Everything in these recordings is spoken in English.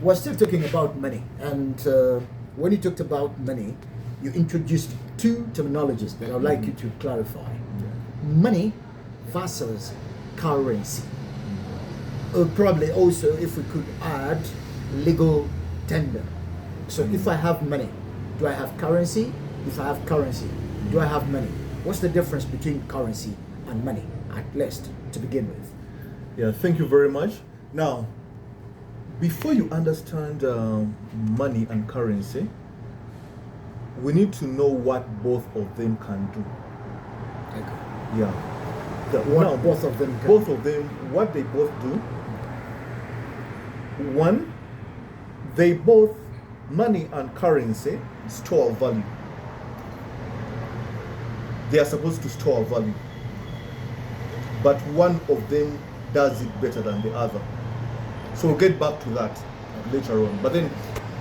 we're still talking about money, and when you talked about money, you introduced two terminologies that I'd like you to clarify: money versus currency. Probably also, if we could add legal tender. So if I have money, do I have currency? If I have currency, do I have money? What's the difference between currency and money, at least to begin with? Yeah, thank you very much. Now, before you understand money and currency, we need to know what both of them can do. Okay. Yeah. What both of them can Both of them, what they both do. One, they both, money and currency, store value. They are supposed to store value. But one of them does it better than the other. So we'll get back to that later on. But then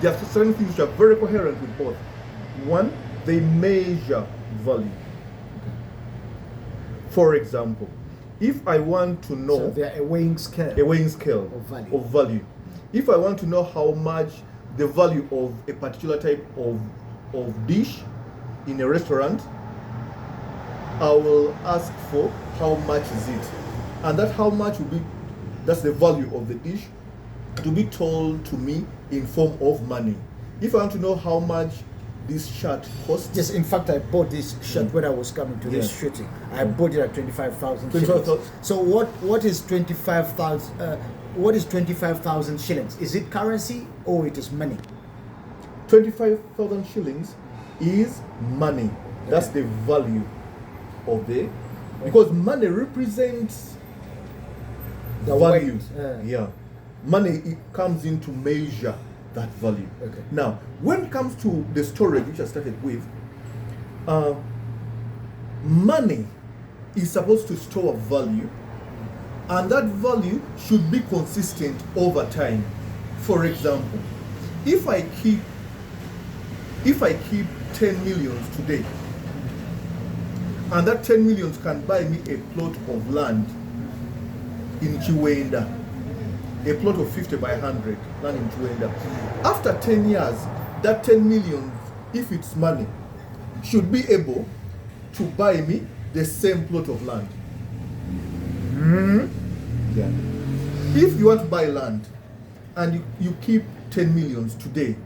there are certain things which are very coherent with both. One, they measure value. For example, if I want to know... So they're a weighing scale. A weighing scale of value. If I want to know how much the value of a particular type of dish in a restaurant, I will ask for how much is it. And that how much will be, that's the value of the dish, to be told to me in form of money. If I want to know how much this shirt costs. Yes, in fact, I bought this shirt when I was coming to this shooting. I bought it at 25,000 shillings. So what is 25,000? What is 25,000 shillings? Is it currency or it is money? 25,000 shillings is money. That's the value of the, because money represents The value. weight, Yeah, money, it comes in to measure that value. Okay. Now, when it comes to the storage which I started with, money is supposed to store value, and that value should be consistent over time. For example, if I keep 10 millions today, and that 10 millions can buy me a plot of land in Chiwenda, a plot of 50 by 100 land in Chiwenda. After 10 years, that 10 million, if it's money, should be able to buy me the same plot of land. Yeah. If you want to buy land and you keep 10 millions today,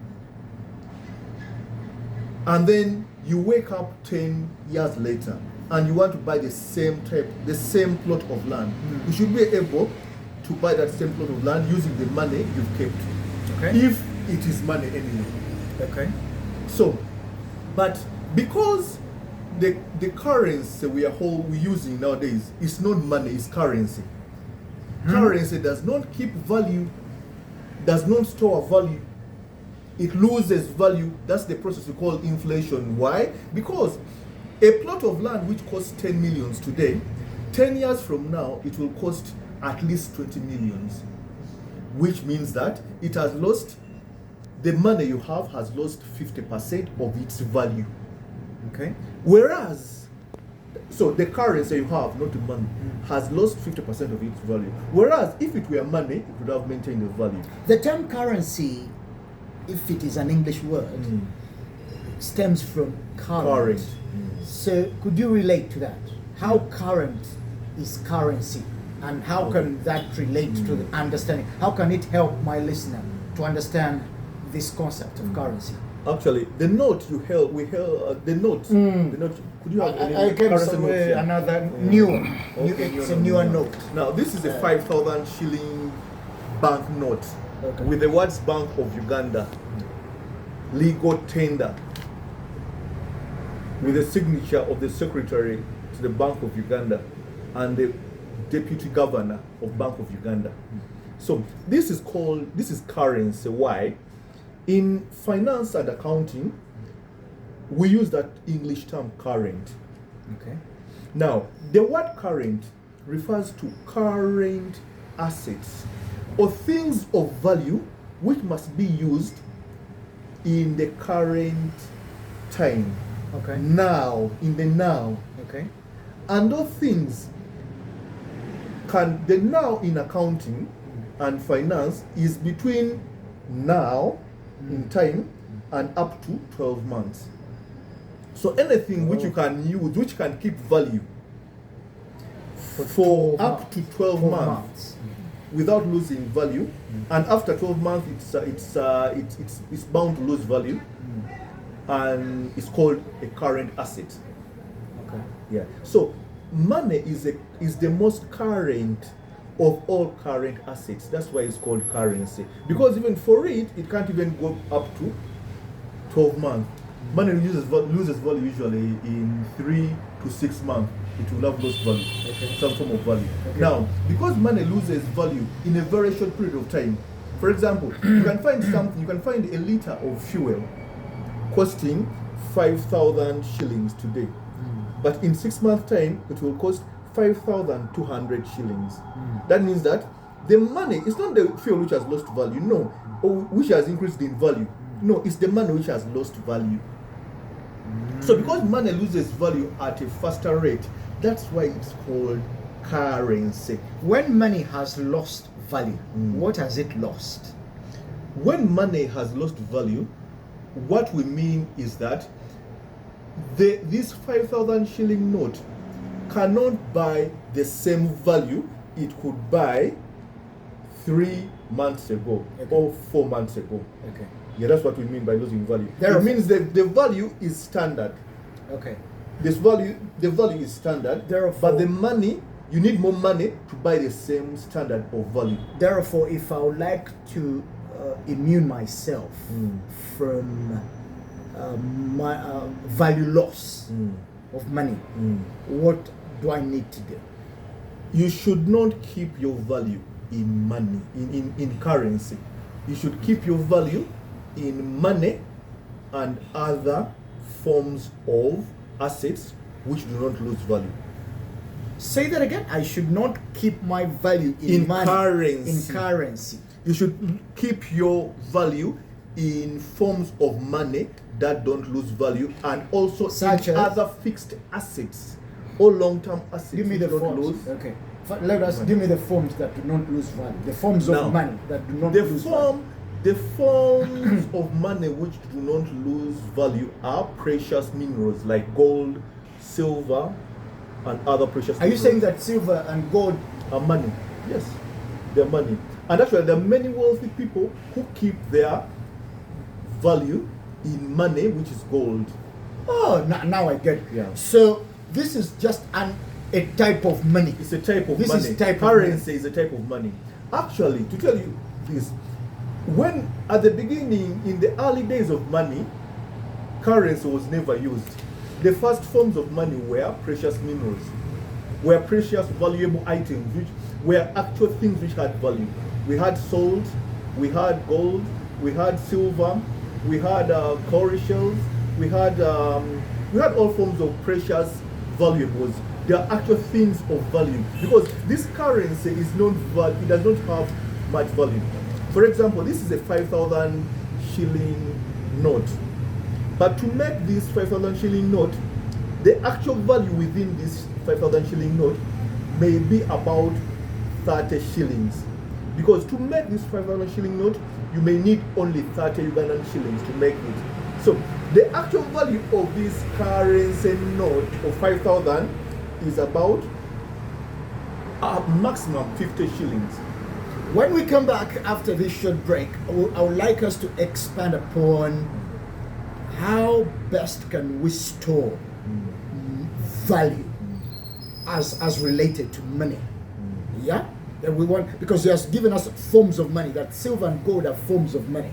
and then you wake up 10 years later and you want to buy the same plot of land, you should be able to buy that same plot of land using the money you've kept. Okay. If it is money anyway. Okay. So, but because the currency we're using nowadays is not money, it's currency. Currency does not keep value, does not store value. It loses value. That's the process we call inflation. Why? Because a plot of land which costs 10 millions today, 10 years from now, it will cost at least 20 millions. Which means that it has lost, the money you have has lost 50% of its value. Okay. Whereas, so the currency you have, not the money, has lost 50% of its value. Whereas if it were money, it would have maintained the value. The term currency, if it is an English word, stems from current. So could you relate to that? How current is currency, and how can that relate to the understanding? How can it help my listener to understand this concept of currency? Actually, the note you held, the note. Could you have I gave currency note? another new one. Okay, It's a newer note. Now, this is a 5,000 shilling bank note Okay. with the words Bank of Uganda, legal tender, with the signature of the secretary to the Bank of Uganda and the deputy governor of Bank of Uganda. So this is currency. Why? In finance and accounting, we use that English term current. Okay. Now, the word current refers to current assets or things of value which must be used in the current time. Okay. Now, in the now. Okay. And those things the now in accounting and finance is between now, in time, and up to 12 months. So anything which you can use, which can keep value for up to 12 months without losing value, and after 12 months it's bound to lose value, and it's called a current asset. Okay. Yeah. So money is the most current of all current assets. That's why it's called currency. Because even for it can't even go up to 12 months. Money loses value usually in 3 to 6 months. It will have lost value, some form of value. Okay. Now, because money loses value in a very short period of time, for example, you can find a liter of fuel costing 5,000 shillings today, but in 6 months' time, it will cost 5,200 shillings. That means that the money, it's not the fuel which has lost value, no, or which has increased in value. No, it's the money which has lost value. So because money loses value at a faster rate, that's why it's called currency. When money has lost value, what has it lost? When money has lost value, what we mean is that this 5,000 shilling note cannot buy the same value it could buy 3 months ago or 4 months ago. Okay. Yeah, that's what we mean by losing value. Therefore, it means that the value is standard. Okay. The value is standard. Therefore, but the money, you need more money to buy the same standard of value. Therefore, if I would like to immune myself from my value loss of money, what do I need to do? You should not keep your value in money, in currency. You should keep your value in money and other forms of assets which do not lose value. Say that again. I should not keep my value in money, currency. in currency. You should keep your value in forms of money that don't lose value, and also Such in as? other fixed assets or long-term assets. Give me the which don't forms. lose. Okay. Let us give me the forms that do not lose value. The forms of Now, money that do not The lose value. forms of money which do not lose value are precious minerals like gold, silver, and other precious Are you minerals. saying that silver and gold Are money? Yes, they're money. And actually, there are many wealthy people who keep their value in money, which is gold. Oh, now I get it. Yeah. So this is just a type of money. It's a type of This money. is type of Currency is a type of money. Actually, to tell you this, when at the beginning, in the early days of money, currency was never used. The first forms of money were precious minerals, were precious, valuable items, which were actual things which had value. We had salt, we had gold, we had silver, we had cowrie shells, we had all forms of precious valuables. They are actual things of value, because this currency is not it does not have much value. For example, this is a 5,000 shilling note. But to make this 5,000 shilling note, the actual value within this 5,000 shilling note may be about 30 shillings. Because to make this 5,000 shilling note, you may need only 30 Ugandan shillings to make it. So the actual value of this currency note of 5,000 is about a maximum 50 shillings. When we come back after this short break, I would like us to expand upon how best can we store value as related to money. Yeah? That we want, because he has given us forms of money, that silver and gold are forms of money.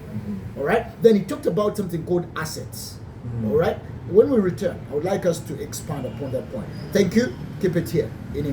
All right? Then he talked about something called assets. All right? When we return, I would like us to expand upon that point. Thank you. Keep it here in